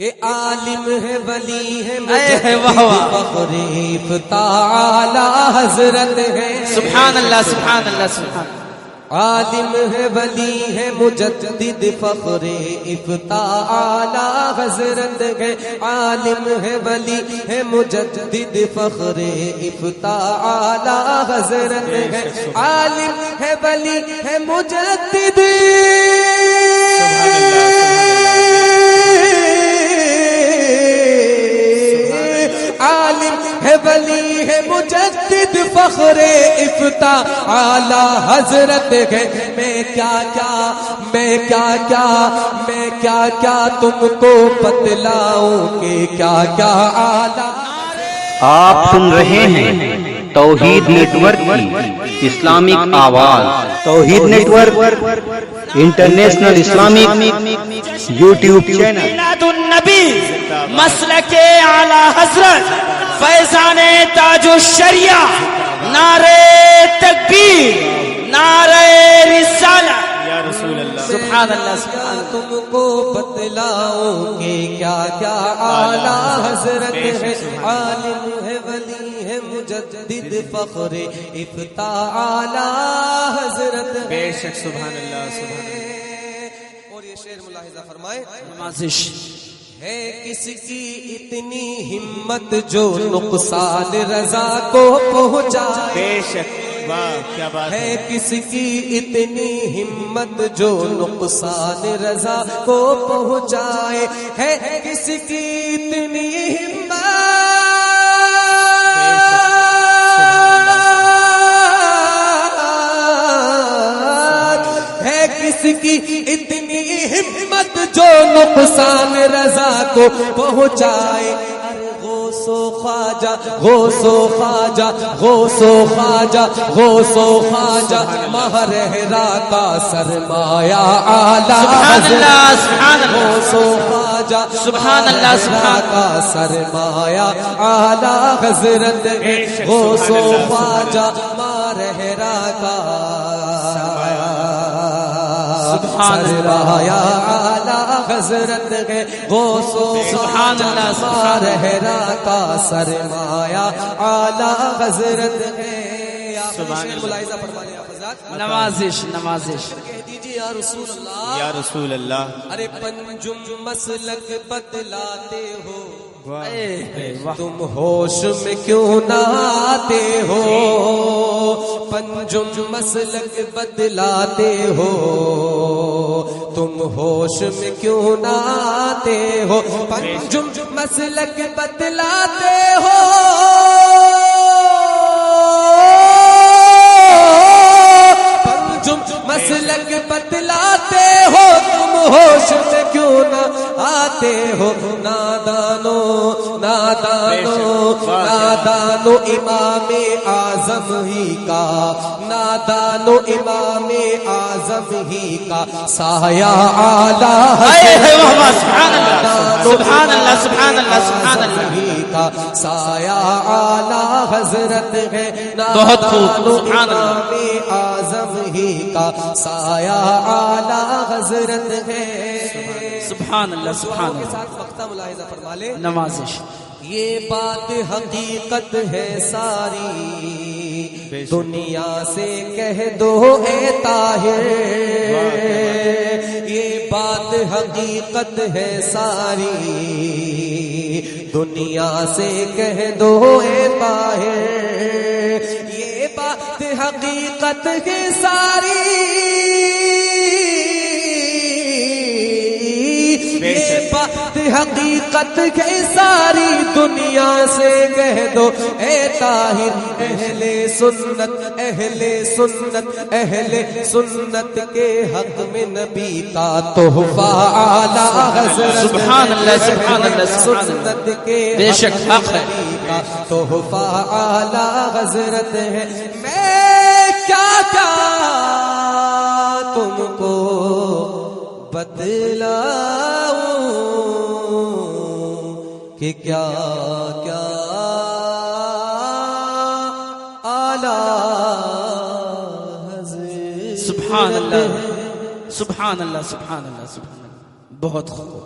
کہ عالم ہے ولی ہے فخر افتعالی حضرت ہے. سبحان اللہ سبحان اللہ سبحان اللہ. عالم ہے ولی ہے مجدد فخر افتعالی حضرت ہے. عالم ہے ولی ہے مجدد فخر افتعالی حضرت ہے. عالم ہے ولی ہے مجدد عالم ہے ولی ہے مجدد فخر افتعالی حضرت ہے. میں کیا تم کو بتلاؤں کہ کیا اعلیٰ. آپ سن رہے ہیں توحید نیٹ ورک کی اسلامک آواز. Tauheed network international Islamic YouTube channel. میلاد النبی مسلک اعلی حضرت فیضان تاج الشریعہ. نعرہ تکبیر نعرہ رسالہ یا رسول اللہ. سبحان اللہ سبحان اللہ. تم کو بتلاؤں کہ کیا اعلیٰ حضرت ہے. عالم ہے ولی ہے مجدد فخر افتعالی حضرت ہے. بے شک سبحان اللہ سبحان اللہ. اور یہ شعر ملاحظہ فرمائے. نوازش ہے کس کی اتنی ہمت جو نقصان رضا کو پہنچائے. بے شک واہ کیا بات ہے کس کی اتنی ہمت جو نقصان رضا کو پہنچائے. ہے کس کی اتنی ہمت ہے کس کی اتنی ہمت جو نقصان رضا کو پہنچائے. غوث و خواجہ غوث و خواجہ غوث و خواجہ غوث و خواجہ مہرہرا کا سرمایہ اعلیٰ حضرت. غوث و خواجہ سبحان اللہ سبحان کا سرمایہ اعلیٰ حضرت ہے. غوث و خواجہ مہرہرا کا سرمایہ اعلیٰ حضرت ہے. غوث و سبحان اللہ مہرہرا کا سرمایہ اعلیٰ حضرت ہے. ملاحظہ فرمانے حضرات. نوازش نوازش. کہہ دیجیے یا رسول اللہ یا رسول اللہ. ارے پنجم مسلک بدلاتے ہو تم ہوش میں کیوں نہ آتے ہو. پنجم مسلک بدلاتے ہو تم ہوش میں کیوں نہ آتے ہو. پنجم مسلک بدلاتے ہو پنجم مسلک بدلاتے ہو تم ہوش میں کیوں نہ آتے ہو. نادانو امام اعظم ہی کا نادانو امام اعظم ہی کا سایہ اعلیٰ سبحان اللہ سبحان اللہ سبحان اللہ سبحان اللہ ہی کا سایہ اعلیٰ حضرت ہے. بہت خوب سبحان اللہ. امام اعظم ہی کا سایہ اعلیٰ حضرت ہے. سبحان اللہ سبحان کے اللہ. ساتھ وقتہ ملاحظہ فرما لے. نوازش. یہ بات حقیقت ہے ساری دنیا سے کہہ دو اے طاہر. یہ بات حقیقت ہے ساری دنیا سے کہہ دو اے طاہر. یہ بات حقیقت ہے ساری یہ بات حقیقت ہے ساری دنیا سے کہہ دو اے طاہر. اہل سنت اہل سنت اہل سنت کے حق میں نبی کا تحفہ اعلیٰ حضرت. سبحان اللہ سبحان اللہ سنت کے بے شک حق ہے. نبی کا تحفہ اعلیٰ حضرت ہے. میں کیا تم کو بتلاؤں کہ کیا اعلیٰ حضرت. سبحان اللہ سبحان اللہ سبحان اللہ سبحان اللہ. بہت خوب.